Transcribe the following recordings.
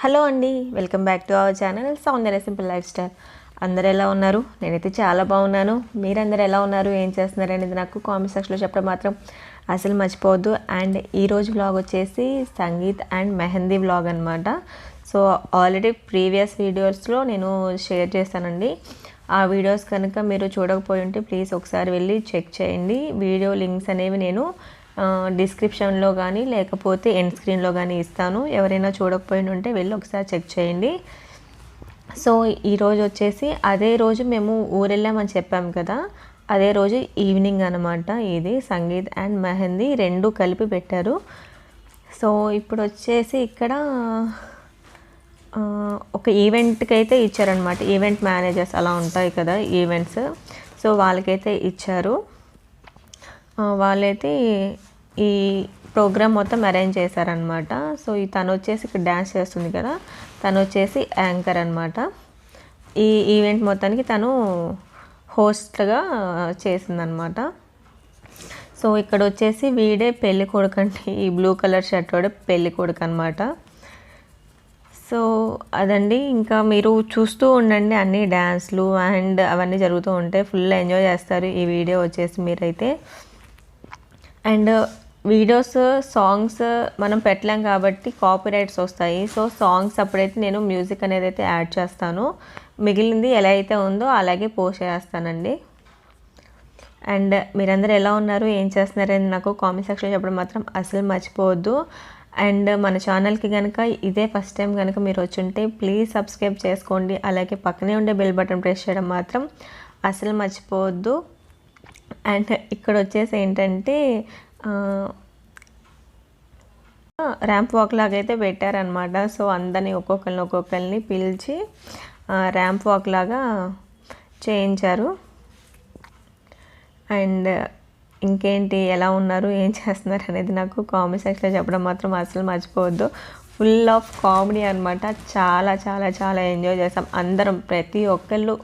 Hello అండి, welcome back to our channel Soundarya simple life style. అందరు ఎలా ఉన్నారు? నేనైతే చాలా బాగున్నాను. మీరందరూ ఎలా ఉన్నారు, ఏం చేస్తున్నారు అనేది నాకు కామెంట్ సెక్షన్లో చెప్పడం మాత్రం అసలు మర్చిపోవద్దు. అండ్ ఈరోజు వ్లాగ్ వచ్చేసి సంగీత్ అండ్ మెహందీ వ్లాగ్ అనమాట. సో ఆల్రెడీ ప్రీవియస్ వీడియోస్లో నేను షేర్ చేశానండి. ఆ వీడియోస్ కనుక మీరు చూడకపోయి ఉంటే ప్లీజ్ ఒకసారి వెళ్ళి చెక్ చేయండి. వీడియో లింక్స్ అనేవి నేను డిస్క్రిప్షన్లో కానీ లేకపోతే ఎండ్ స్క్రీన్లో కానీ ఇస్తాను. ఎవరైనా చూడకపోయి ఉంటే వెళ్ళి ఒకసారి చెక్ చేయండి. సో ఈరోజు వచ్చేసి అదే రోజు మేము ఊరెళ్ళామని చెప్పాము కదా, అదే రోజు ఈవినింగ్ అనమాట. ఇది సంగీత్ అండ్ మెహందీ రెండు కలిపి పెట్టారు. సో ఇప్పుడు వచ్చేసి ఇక్కడ ఒక ఈవెంట్కి అయితే ఇచ్చారనమాట. ఈవెంట్ మేనేజర్స్ అలా ఉంటాయి కదా ఈవెంట్స్, సో వాళ్ళకైతే ఇచ్చారు. వాళ్ళైతే ఈ ప్రోగ్రామ్ మొత్తం అరేంజ్ చేశారనమాట. సో తను వచ్చేసి ఇక్కడ డ్యాన్స్ చేస్తుంది కదా, తను వచ్చేసి యాంకర్ అనమాట. ఈ ఈవెంట్ మొత్తానికి తను హోస్ట్గా చేసిందనమాట. సో ఇక్కడ వచ్చేసి వీడే పెళ్ళి కొడుకు అండి, ఈ బ్లూ కలర్ షర్ట్ వాడే పెళ్ళి కొడుకు అనమాట. సో అదండి, ఇంకా మీరు చూస్తూ ఉండండి. అన్ని డ్యాన్స్లు అండ్ అవన్నీ జరుగుతూ ఉంటాయి. ఫుల్ ఎంజాయ్ చేస్తారు ఈ వీడియో వచ్చేసి మీరైతే. అండ్ వీడియోస్ సాంగ్స్ మనం పెట్టలేం కాబట్టి కాపీరైట్స్ వస్తాయి. సో సాంగ్స్ అప్పుడైతే నేను మ్యూజిక్ అనేది అయితే యాడ్ చేస్తాను. మిగిలింది ఎలా అయితే ఉందో అలాగే పోస్ట్ చేస్తానండి. అండ్ మీరందరూ ఎలా ఉన్నారు, ఏం చేస్తున్నారని నాకు కామెంట్ సెక్షన్లో చెప్పడం మాత్రం అసలు మర్చిపోవద్దు. అండ్ మన ఛానల్కి కనుక ఇదే ఫస్ట్ టైం కనుక మీరు వచ్చుంటే ప్లీజ్ సబ్స్క్రైబ్ చేసుకోండి. అలాగే పక్కనే ఉండే బెల్ బటన్ ప్రెస్ చేయడం మాత్రం అసలు మర్చిపోవద్దు. అండ్ ఇక్కడ వచ్చేసి ఏంటంటే ర్యాంప్ వాక్ లాగా అయితే పెట్టారనమాట. సో అందరినీ ఒక్కొక్కరిని పిలిచి ర్యాంప్ వాక్ లాగా చేయించారు. అండ్ ఇంకేంటి, ఎలా ఉన్నారు, ఏం చేస్తున్నారు అనేది నాకు కామెంట్ సెక్షన్లో చెప్పడం మాత్రం అసలు మర్చిపోవద్దు. ఫుల్ ఆఫ్ కామెడీ అనమాట. చాలా చాలా చాలా ఎంజాయ్ చేస్తాం అందరం. ప్రతి ఒక్కళ్ళు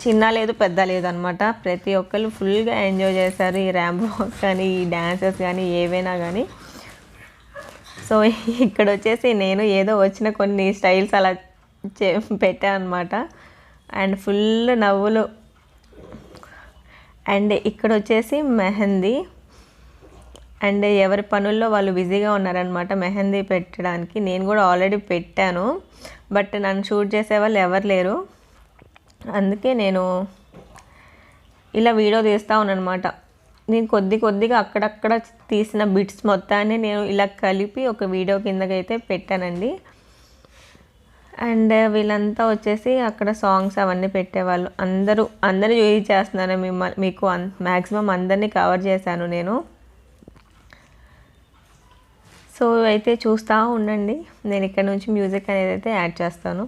చిన్న లేదు పెద్ద లేదు అనమాట. ప్రతి ఒక్కళ్ళు ఫుల్గా ఎంజాయ్ చేశారు. ఈ ర్యాంప్ వాక్ కానీ ఈ డ్యాన్సెస్ కానీ ఏవైనా కానీ. సో ఇక్కడ వచ్చేసి నేను ఏదో వచ్చిన కొన్ని స్టైల్స్ అలా పెట్టాను అనమాట. అండ్ ఫుల్ నవ్వులు. అండ్ ఇక్కడ వచ్చేసి మెహందీ. అండ్ ఎవరి పనుల్లో వాళ్ళు బిజీగా ఉన్నారనమాట మెహందీ పెట్టడానికి. నేను కూడా ఆల్రెడీ పెట్టాను, బట్ నన్ను షూట్ చేసే వాళ్ళు ఎవరు లేరు. అందుకే నేను ఇలా వీడియో తీస్తూ ఉన్నానమాట. నేను కొద్దిగా అక్కడక్కడ తీసిన బిట్స్ మొత్తాన్ని నేను ఇలా కలిపి ఒక వీడియో కిందకైతే పెట్టానండి. అండ్ వీళ్ళంతా వచ్చేసి అక్కడ సాంగ్స్ అవన్నీ పెట్టేవాళ్ళు. అందరూ యూజ్ చేస్తున్నాను. మీకు మ్యాక్సిమం అందరినీ కవర్ చేశాను నేను. సో అయితే చూస్తూ ఉండండి. నేను ఇక్కడ నుంచి మ్యూజిక్ అనేది అయితే యాడ్ చేస్తాను.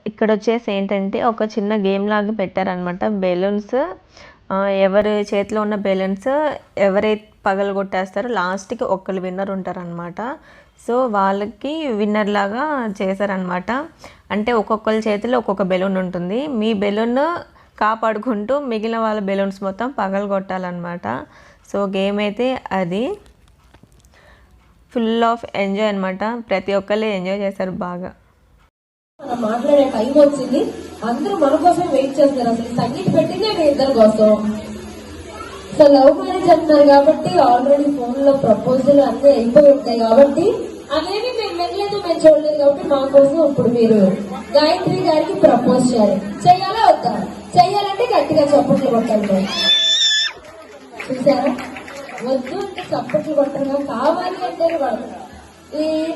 ఇక్కడ వచ్చేసి ఏంటంటే ఒక చిన్న గేమ్ లాగా పెట్టారనమాట. బెలూన్స్ ఎవరి చేతిలో ఉన్న బెలూన్స్ ఎవరైతే పగలగొట్టేస్తారో లాస్ట్కి ఒకళ్ళు విన్నర్ ఉంటారనమాట. సో వాళ్ళకి విన్నర్ లాగా చేశారనమాట. అంటే ఒక్కొక్కరి చేతిలో ఒక్కొక్క బెలూన్ ఉంటుంది. మీ బెలూన్ కాపాడుకుంటూ మిగిలిన వాళ్ళ బెలూన్స్ మొత్తం పగలగొట్టాలన్నమాట. సో గేమ్ అయితే అది ఫుల్ ఆఫ్ ఎంజాయ్ అనమాట. ప్రతి ఒక్కళ్ళు ఎంజాయ్ చేశారు బాగా. మనం మాట్లాడే టైం వచ్చింది, అందరూ మన కోసం వెయిట్ చేస్తారు. అసలు సంగీత పెట్టిందే మీ ఇద్దరి కోసం. సో లవ్ మ్యారేజ్ అంటున్నారు కాబట్టి ఆల్రెడీ ఫోన్ లో ప్రపోజల్ అన్నీ అయిపోయి ఉంటాయి కాబట్టి అవేమి మేము వెళ్ళలేదు, మేము చూడలేదు కాబట్టి మా కోసం ఇప్పుడు మీరు గాయత్రి గారికి ప్రపోజ్ చేయాలి. చెయ్యాలా వద్దా? చెయ్యాలంటే గట్టిగా చప్పట్లు కొట్టండి. చూసారా? వద్దు అంటే చప్పట్లు కొట్టగా, కావాలి అంటే వాళ్ళు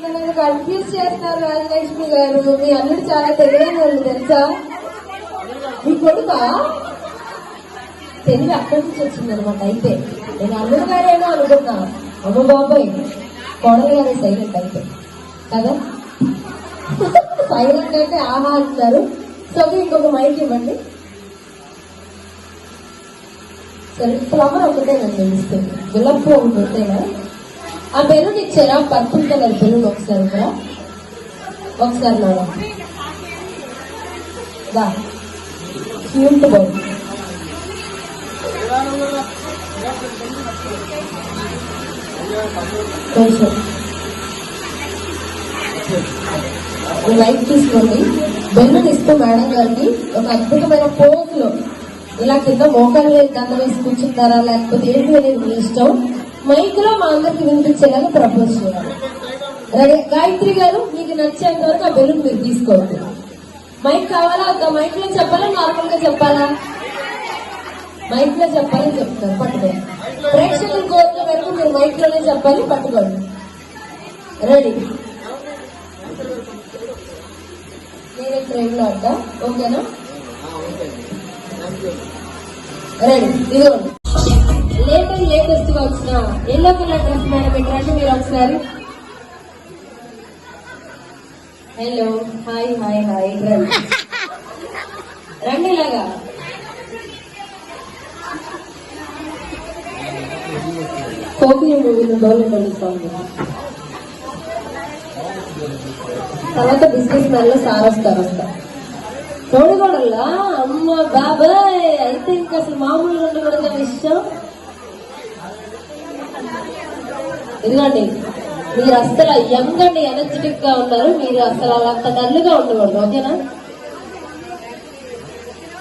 నన్ను కన్ఫ్యూజ్ చేస్తున్నారు రాజలక్ష్మి గారు. మీ అల్లుడు చాలా తెలివైన వాళ్ళు తెలుసా? మీ కొడుక తెలివి అక్కడి నుంచి వచ్చింది అనమాట. అయితే నేను అల్లుడు గారేమో అనుకున్నా, అమ్మ బాబాయ్ కోడలు గారే సైలెంట్ అయితే కదా. సైలెంట్ అంటే ఆహా అంటున్నారు. సో ఇంకొక మైక్ ఇవ్వండి. సరే, ఫ్లవర్ ఒకటేనండి ఇస్తుంది, గులాబీ ఒకటి ఉంటేనా? ఆ బెలూన్ ఇచ్చారా? పర్పుల్ కలర్ బెలూన్ ఒకసారి ఇక్కడ ఒకసారి మేడం దా క్యూట్ బెలూన్. కొంచెం లైట్ తీసుకోండి. బెలూన్ ఇస్తూ మేడం గారికి ఒక అద్భుతమైన పోజ్ లో ఇలా కింద మోకాళ్ళు దండ వేసి కూర్చుంటారా లేకపోతే ఏంటి అనేది మీ ఇష్టం. మైక్ లో మా అందరికి వినిపించేలాగా ప్రపోజ్ చేయాలి. గాయత్రి గారు మీకు నచ్చేంత వరకు ఆ బెలూన్ మీరు తీసుకోండి. మైక్ కావాలా? ఒక మైక్ లో చెప్పాలా, నార్మల్ గా చెప్పాలా? మైక్ లో చెప్పాలని చెప్తారు, పట్టుకోండి. ప్రేక్షకుల కోరిక వరకు మీరు మైక్ లోనే చెప్పాలి, పట్టుకోండి. రెడీ? నేనే ట్రైన్ లో అడ్డా, ఓకేనా? రెడీ? ఇదిగోండి. లేటెస్ట్ గా వచ్చిన ఎల్లో కలర్ డ్రెస్ మేడం పెట్టండి మీరు ఒకసారి. హలో, హాయ్ హాయ్ హాయ్, రండి ఇలాగా. కోకిల మూవీలో డోలు సాంగ్, తర్వాత బిజినెస్ మ్యాన్ లో సార్ వస్తారు. తోడుగోడల్లా అమ్మ బాబాయ్ అయితే ఇంకా అసలు మామూలుగా ఉండకూడదు విషయం. ఇదిగోండి, మీరు అసలు యంగ్ అండ్ ఎనర్జెటిక్ గా ఉన్నారు. మీరు అసలు అలా అంత డల్లుగా ఉండకూడదు, ఓకేనా?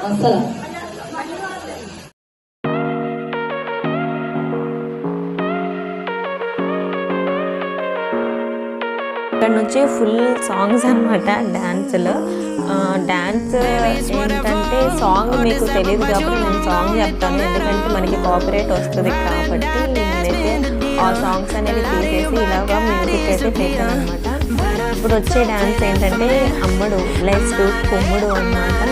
అసలు ఇక్కడ నుంచి ఫుల్ సాంగ్స్ అనమాట. డ్యాన్సులు డ్యాన్స్ ఏంటంటే సాంగ్ మీకు తెలియదు కాబట్టి నేను సాంగ్ చెప్తాను, ఎందుకంటే మనకి కాపీరైట్ వస్తుంది కాబట్టి నేనైతే ఆ సాంగ్స్ అనేది తీసేసి ఇలాగా మ్యూజిక్ అయితే పెట్టాను అనమాట. ఇప్పుడు వచ్చే డ్యాన్స్ ఏంటంటే అమ్మడు ప్లస్ కొమ్ముడు అనమాట.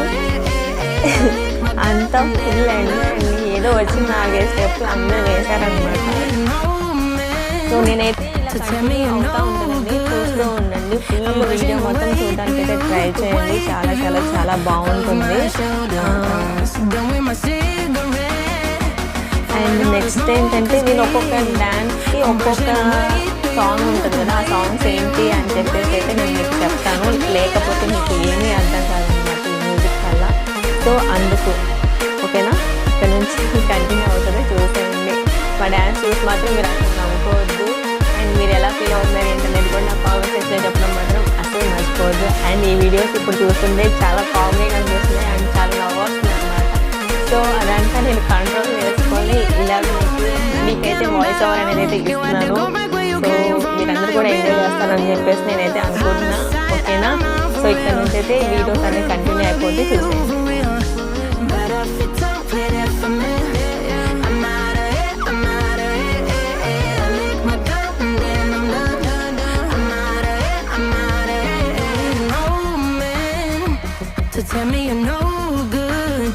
అంతా ఫుల్ ఎంజాయ్, ఏదో వచ్చి 4 స్టెప్లు అందరూ వేశారనమాట. సో నేనైతే అవుతా ఉంటుందండి, చూస్తూ ఉండండి. ఫుల్ వీడియో మొత్తం చూడడానికి అయితే ట్రై చేయండి, చాలా చాలా చాలా బాగుంటుంది. అండ్ నెక్స్ట్ ఏంటంటే నేను ఒక్కొక్క డ్యాన్స్కి ఒక్కొక్క సాంగ్ ఉంటుంది కదా, ఆ సాంగ్స్ ఏంటి అని చెప్పేసి అయితే నేను మీకు చెప్తాను, లేకపోతే మీకు ఏమీ అర్థం కాదన్నమాట ఈ మ్యూజిక్ వల్ల. సో అందుకు ఓకేనా, ఇక్కడ నుంచి కంటిన్యూ అవుతుంది, చూసేయండి. మా డ్యాన్స్ చూసి మాత్రం మీరు అసలు నమ్ముకోవద్దు. అండ్ మీరు ఎలా ఫీల్ అవుతున్నారు ఏంటనేది కూడా నా కామెంట్ సెక్షన్లో చెప్పడం మాత్రం అసలు మర్చిపోవద్దు. అండ్ ఈ వీడియోస్ ఇప్పుడు చూస్తుంటే చాలా కామెడీగా అనిపిస్తుంది అండ్ చాలా నవ్వు వస్తుంది అనమాట. సో అదంతా నేను కంట్రోల్ చేసుకొని ఇలాగ మీకైతే వాయిస్ ఓవర్ అనేది అయితే ఇస్తున్నాను. సో మీరందరూ కూడా ఎంజాయ్ చేస్తారని చెప్పేసి నేనైతే అనుకుంటున్నా, ఓకేనా? సో ఇక్కడ నుంచి అయితే వీడియోస్ అనేది కంటిన్యూ అయిపోతే చూసేయండి. Tell me you're no good.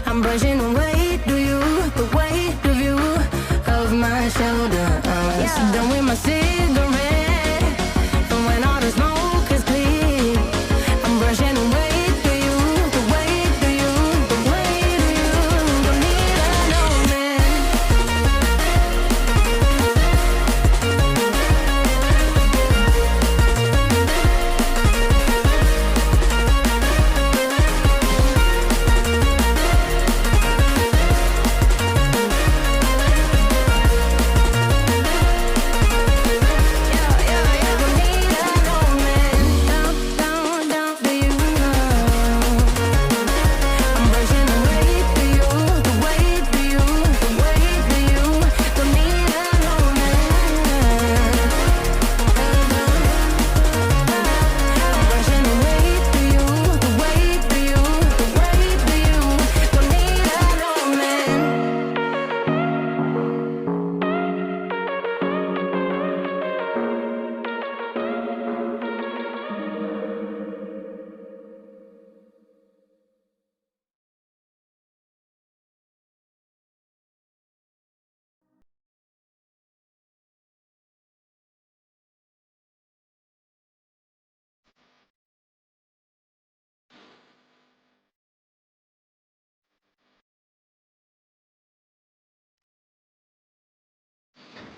I'm brushing away the weight of you, of my shoulder. Done with my cigarette, and when all the smoke is clear, I'm brushing away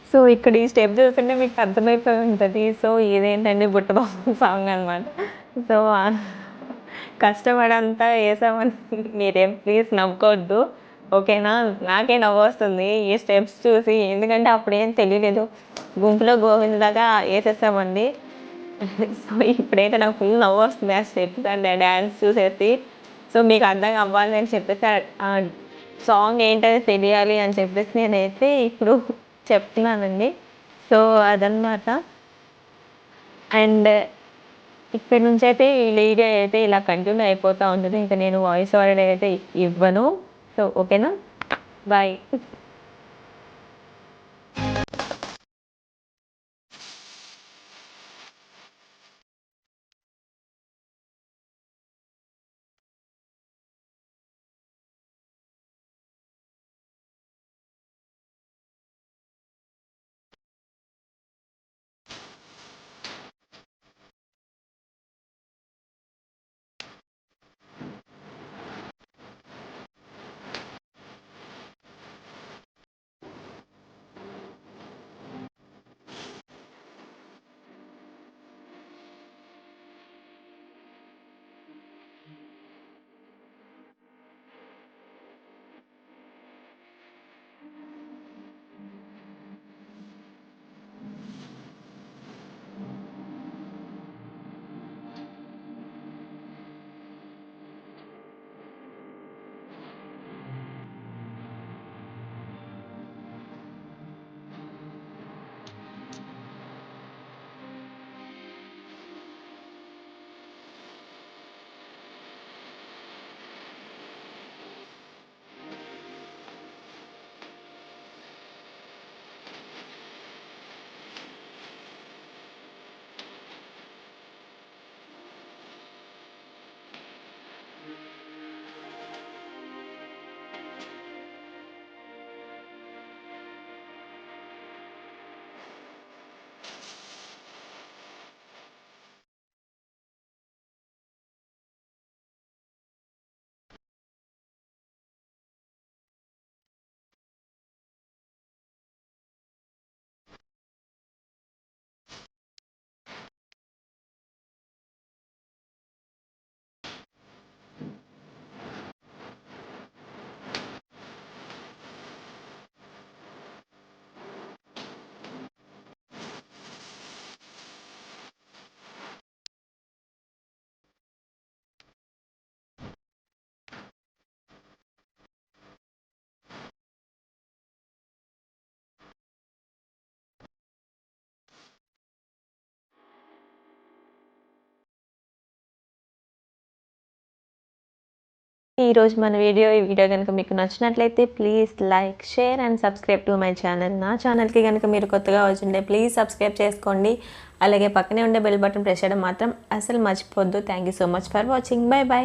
so ఇక్కడ ఈ step చూస్తుంటే మీకు అర్థమైపోయి ఉంటుంది. So ఇదేంటండి బుట్టబొమ్మ song అనమాట. So కష్టపడంతా వేసామని మీరేం please నవ్వుకోవద్దు, ఓకేనా? నాకే నవ్వు వస్తుంది ఈ స్టెప్స్ చూసి, ఎందుకంటే అప్పుడేం తెలియలేదు, గుంపులో గోవిందలాగా వేసేసామండి. సో ఇప్పుడైతే నాకు ఫుల్ నవ్వు వస్తుంది ఆ స్టెప్స్ అండ్ డ్యాన్స్ చూసేసి. సో మీకు అర్థం అవ్వాలి అని చెప్పేసి ఆ సాంగ్ ఏంటని తెలియాలి అని చెప్పేసి నేనైతే ఇప్పుడు చెప్తున్నానండి. సో అదనమాట. అండ్ ఇక్కడి నుంచి అయితే ఈ వీడియో అయితే ఇలా కంటిన్యూ అయిపోతూ ఉంటుంది. ఇంకా నేను వాయిస్ ఓవర్ అయితే ఇవ్వను. సో ఓకేనా, బాయ్. ఈరోజు మన ఈ వీడియో కనుక మీకు నచ్చినట్లయితే please like, share and subscribe to my channel. నా ఛానల్కి కనుక మీరు కొత్తగా వచ్చింటే ప్లీజ్ సబ్స్క్రైబ్ చేసుకోండి. అలాగే పక్కనే ఉండే బెల్ బటన్ ప్రెస్ చేయడం మాత్రం అసలు మర్చిపోవద్దు. Thank you so much for watching. Bye bye.